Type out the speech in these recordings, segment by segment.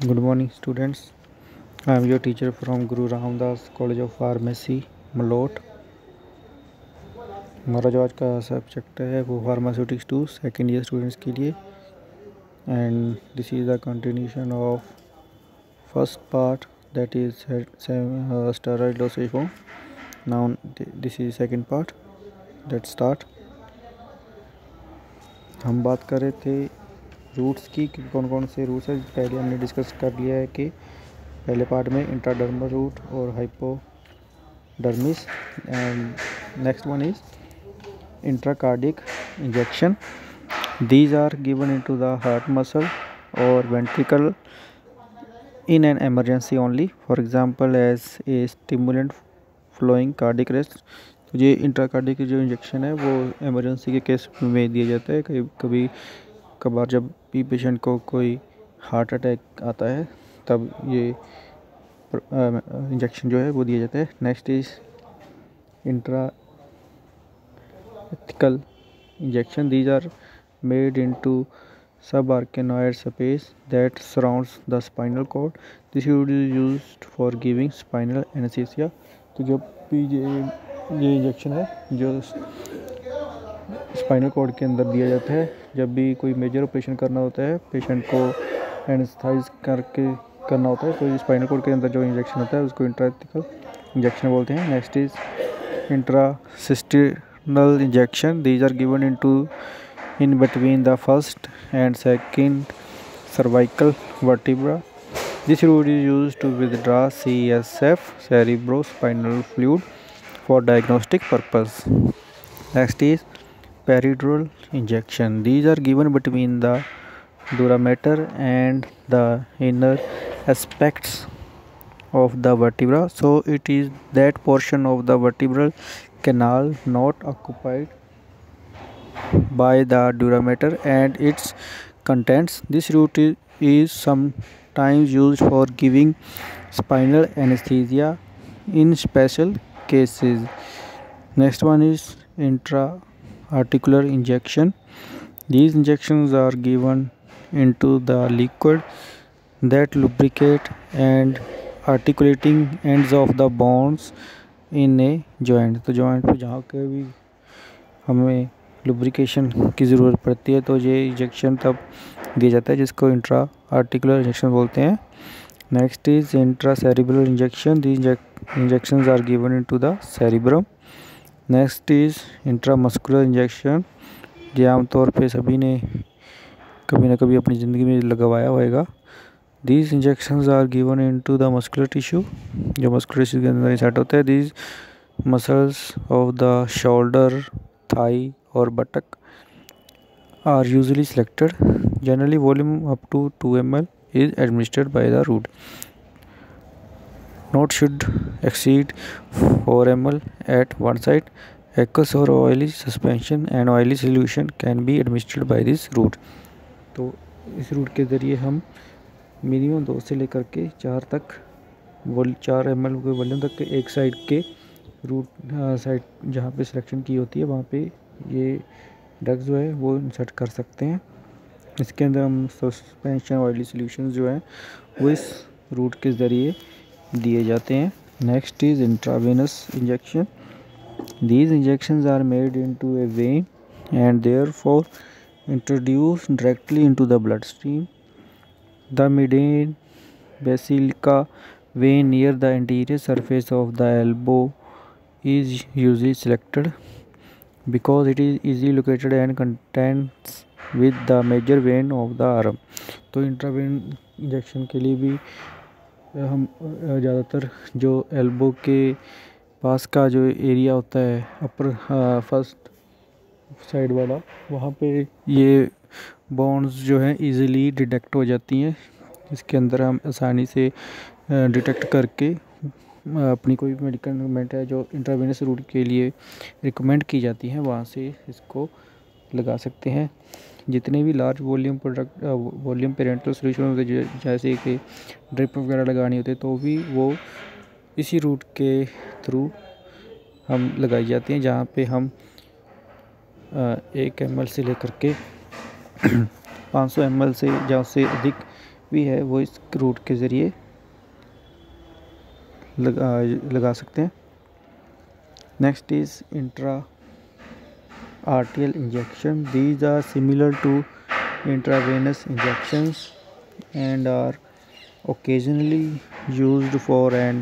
Good morning, students. I am your teacher from Guru Ramdas College of Pharmacy, Malout. हमारा जो आज का subject है वो फार्मास्यूटिक्स 2 सेकेंड ईयर स्टूडेंट्स के लिए, and this is the continuation of first part that is steroid dosage form. Now this is second part. Let's start. हम बात कर रहे थे रूट्स की कि कौन कौन से रूट्स हैं। पहले हमने डिस्कस कर लिया है कि पहले पार्ट में इंट्राडर्मल रूट और hypodermis, and next one is intracardiac injection. These are given into the heart muscle or ventricle in an emergency only, for example as a stimulant flowing cardiac arrest। तो ये intracardiac जो injection है वो emergency के case में दिया जाता है। कभी कभार जब भी पेशेंट को कोई हार्ट अटैक आता है तब ये इंजेक्शन जो है वो दिया जाता है। Next is intrathecal injection. These are made into subarachnoid space that surrounds the spinal cord. This is used for giving spinal anesthesia. तो जब भी ये इंजेक्शन है जो स्पाइनल कॉर्ड के अंदर दिया जाता है, जब भी कोई मेजर ऑपरेशन करना होता है, पेशेंट को एनेस्थाइज करके करना होता है, तो स्पाइनल कॉर्ड के अंदर जो इंजेक्शन होता है उसको इंट्राथिकल इंजेक्शन बोलते हैं। Next is intracisternal injection. These are given in between the first and second cervical vertebra. This route is used to withdraw CSF, cerebrospinal fluid, for diagnostic purpose. Next is peridural injection. These are given between the dura mater and the inner aspects of the vertebra. So it is that portion of the vertebral canal not occupied by the dura mater and its contents. This route is sometimes used for giving spinal anesthesia in special cases. Next one is intra-articular injection. These injections are given into the liquid that lubricate and articulating ends of the bones in a joint. तो joint पे जहाँ के भी हमें lubrication की ज़रूरत पड़ती है तो ये इंजेक्शन तब दिया जाता है, जिसको इंट्रा आर्टिकुलर इंजेक्शन बोलते हैं। Next is intracerebral injection. The injections are given into the cerebrum. Next is intramuscular injection. ये आमतौर पे सभी ने कभी ना कभी अपनी ज़िंदगी में लगवाया होगा। These injections are given into the muscular tissue, जो मस्कुलर टिश्यू के अंदर सेट होता है। These muscles of the shoulder, thigh और buttock are usually selected. Generally volume up to 2 ml is administered by the route. Not should exceed 4 ml at one side. Aqueous or oily suspension and oily solution can be administered by this route. तो इस root के ज़रिए हम minimum 2 से लेकर के 4 तक 4 ml के वॉल्यूम तक के एक साइड के रूट साइड जहाँ पे सिलेक्शन की होती है वहाँ पे ये ड्रग्स जो है वो इंसर्ट कर सकते हैं। इसके अंदर हम सस्पेंशन ऑयली सॉल्यूशन जो है वो इस रूट के ज़रिए दिए जाते हैं। Next is intravenous injection. These injections are made into a vein and therefore introduce directly into the bloodstream. द median basilica vein near the anterior surface of the elbow is usually selected because it is easily located and contends with the major vein of the arm. तो इंट्रावेन injection के लिए भी हम ज़्यादातर जो elbow के पास का जो एरिया होता है अपर फर्स्ट साइड वाला, वहाँ पे ये बोन्स जो हैं इजीली डिटेक्ट हो जाती हैं। इसके अंदर हम आसानी से डिटेक्ट करके अपनी कोई मेडिकमेंट है जो इंट्रावेनस रूट के लिए रिकमेंड की जाती हैं वहाँ से इसको लगा सकते हैं। जितने भी लार्ज वॉल्यूम पेरेंटल सोल्यूशन होते हैं जैसे कि ड्रिप वगैरह लगानी होती है तो भी वो इसी रूट के थ्रू हम लगाई जाती हैं, जहाँ पे हम 1 ml से लेकर के 500 ml से या उससे अधिक भी है वो इस रूट के ज़रिए लगा सकते हैं। Next is intra arterial injection. These are similar to intravenous injections and are occasionally used for an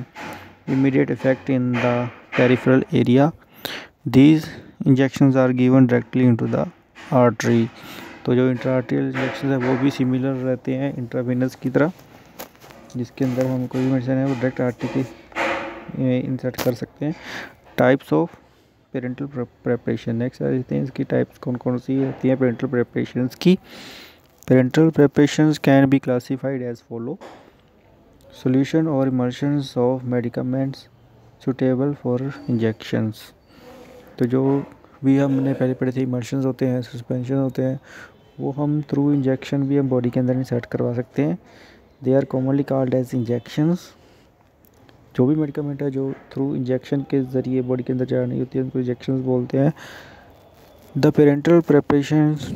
immediate effect in the peripheral area. These injections are given directly into the artery. तो जो इंट्राआर्टियल injection है वो भी similar रहते हैं intravenous की तरह, जिसके अंदर हम कोई भी मेडिसिन है वो डायरेक्ट आर्टरी की इंसर्ट कर सकते हैं। Types of parenteral preparation. Next आ जाते हैं इसकी टाइप्स कौन कौन सी होती हैं पेरेंटल प्रेपरेशंस की। Parental preparations can be classified as follow: solution or emulsions of medicaments suitable for injections। तो जो भी हमने पहले पढ़े थे emulsions होते हैं, सस्पेंशन होते हैं, वो हम थ्रू इंजेक्शन भी हम बॉडी के अंदर इंसर्ट करवा सकते हैं। They are commonly called as injections. जो भी मेडिकामेंट है जो थ्रू इंजेक्शन के ज़रिए बॉडी के अंदर जानी होती है उनको इंजेक्शंस बोलते हैं। The parental preparations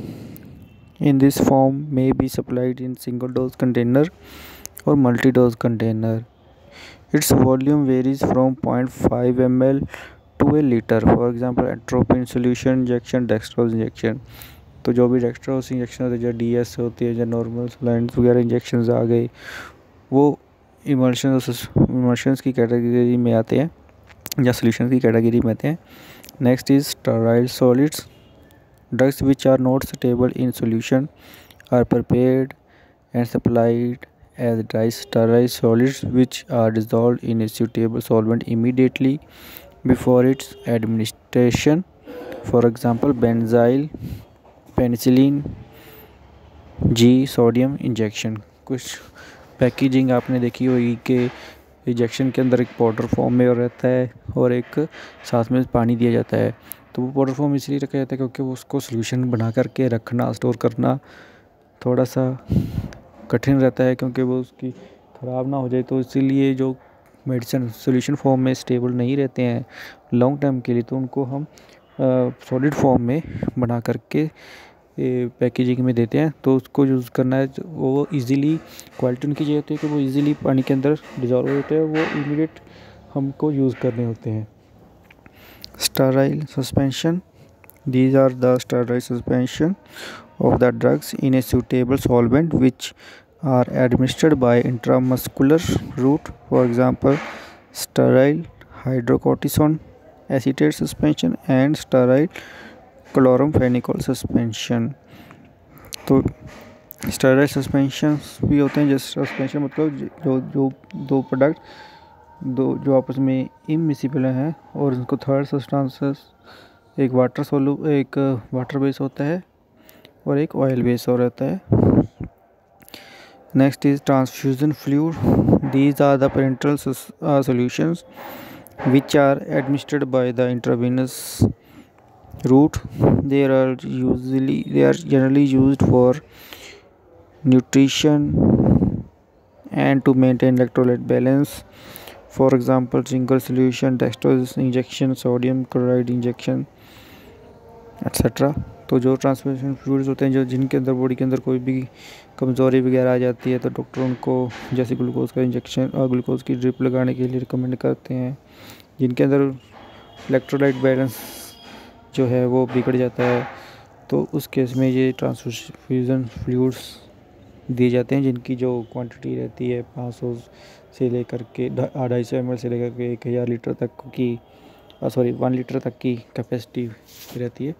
in this form may be supplied in single dose container or multi dose container. Its volume varies from 0.5 ml to a liter. For example, atropine solution injection, dextrose injection। तो जो भी dextrose injection होते हैं, जो DS होती है, जो normal सलाइंस वगैरह इंजेक्शंस आ गए, वो इमल्शंस की कैटेगरी में आते हैं या सोल्यूशन की कैटेगरी में आते हैं। Next is sterile solids. Drugs which are not stable in solution are prepared and supplied as dry sterile solids which are dissolved in a suitable solvent immediately before its administration. For example, benzyl penicillin G sodium injection। कुछ packaging आपने देखी होगी कि injection के अंदर एक powder form में रहता है और एक साथ में पानी दिया जाता है। तो वो पाउडर फॉर्म इसलिए रखा जाता है क्योंकि वो उसको सोल्यूशन बना करके रखना, स्टोर करना थोड़ा सा कठिन रहता है क्योंकि वो उसकी ख़राब ना हो जाए। तो इसीलिए जो मेडिसिन सोल्यूशन फॉर्म में स्टेबल नहीं रहते हैं लॉन्ग टर्म के लिए, तो उनको हम सॉलिड फॉर्म में बना करके पैकेजिंग में देते हैं। तो उसको यूज़ करना है वो इजीली, क्वालिटी उनकी ये होती है कि वो इजीली पानी के अंदर डिजॉल्व होते हैं, वो इमीडिएट हमको यूज़ करने होते हैं। Sterile suspension। These are the sterile suspension of the drugs in a suitable solvent which are administered by intramuscular route. For example, sterile hydrocortisone acetate suspension and sterile chloramphenicol suspension। तो sterile suspension भी होते हैं। जैसे suspension मतलब जो दो product जो आपस में इमिसिबल हैं और उनको थर्ड सब्सटेंसेस एक वाटर बेस होता है और एक ऑयल बेस हो रहता है। Next is transfusion fluid. These are the parenteral solutions which are administered by the intravenous route. They are generally used for nutrition and to maintain electrolyte balance. For example, single solution, dextrose injection, sodium chloride injection, etc. तो जो transfusion fluids होते हैं जो जिनके अंदर body के अंदर कोई भी कमज़ोरी वगैरह आ जाती है तो डॉक्टर उनको जैसे ग्लूकोज का इंजेक्शन और ग्लूकोज की ड्रिप लगाने के लिए रिकमेंड करते हैं। जिनके अंदर इलेक्ट्रोलाइट बैलेंस जो है वो बिगड़ जाता है तो उस केस में ये ट्रांसफ्यूजन फ्लूइड्स दिए जाते हैं, जिनकी जो क्वांटिटी रहती है 500 से लेकर के 250 ml से लेकर के 1000 लीटर तक की 1 लीटर तक की कैपेसिटी रहती है।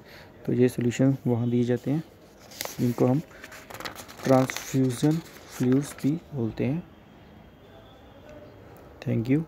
तो ये सॉल्यूशन वहाँ दिए जाते हैं जिनको हम ट्रांसफ्यूजन फ्लूइड्स भी बोलते हैं। Thank you.